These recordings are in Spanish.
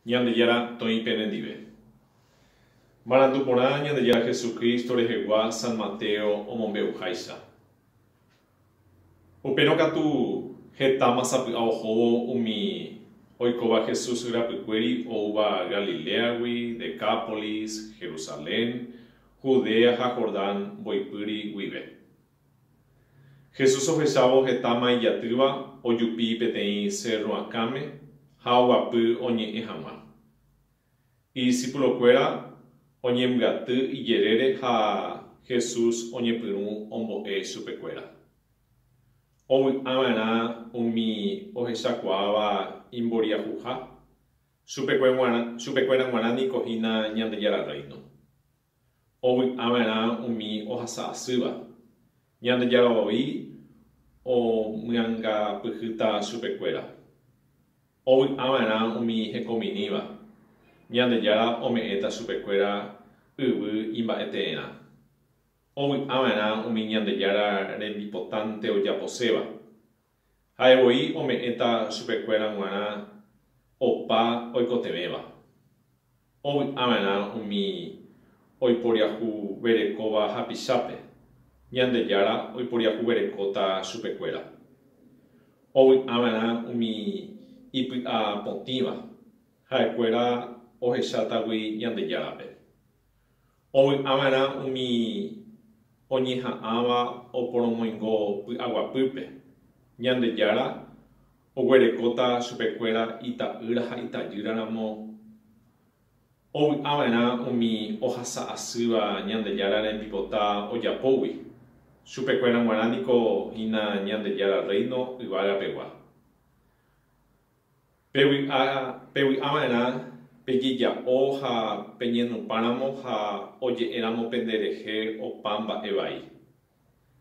Ñandejara toiperendive. Marandu porã Ñandejara Jesucristo rehegua San Mateo omombeuháicha. Upérõ katu heta masapy'a ohóvo umi oikóva Jesús yrapykuéri oúva Galileagui, Decápolis, Jerusalén, Judea ha Jordán mboypýri guive. Jesús ohechávo heta maijatýva ojupi peteĩ Cerro Akãme ha oguapy oñe'ẽ hag̃ua. Idiscípulokuéra oñemyaty ijerére ha Jesús oñepyrũ ombo'e chupekuéra. Ovy'ava'erã umi ohechakuaáva imboriahuha. Chupekuéra guarániko hína Ñandejara Reino. Ovy'ava'erã umi ohasa'asýva. Ñandejaravovi omyangapyhýta chupekuéra. Ovy'ava'erã umi hekominíva. Ñandejara ome'ẽta chupekuéra yvy imba'ete'ẽrã. Ovy'ava'erã umi Ñandejara rembipotánte ojaposéva. Ha'evoi ome'ẽta chupekuéra g̃uarã opa oikotevẽva. Ovy'ava'erã umi oiporiahuverekóva hapichápe. Ñandejara oiporiahuverekóta chupekuéra. Ovy'ava'erã umi ipy'a potĩva. Ha'ekuéra ohechatagui Ñandejárape. Ovy'ava'erã umi oñeha'ãva oporomoingo py'aguapýpe. Ñandejara oguerekóta chupekuéra ita'ýra ha itajýraramo. Ovy'ava'erã umi ohasa'asýva Ñandejara rembipota ojapógui. Chupekuéra guarániko hína Ñandejara Reino yvárapegua. Pevy'ava'erã pejeja'o ha peñenupáramo ha oje'éramo penderehe opa mba'e vai.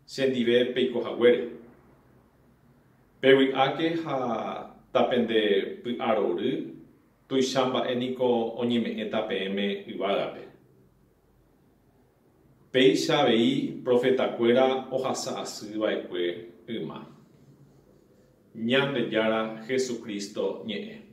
Chendive peikohaguére. Pevy'áke ha tapende py'arory tuicha mba'éniko oñeme'ẽta peẽme yvágape. Péicha avei profetakuéra ohasa'asýva'ekue yma. Ñandejara Jesucristo ñe'ẽ.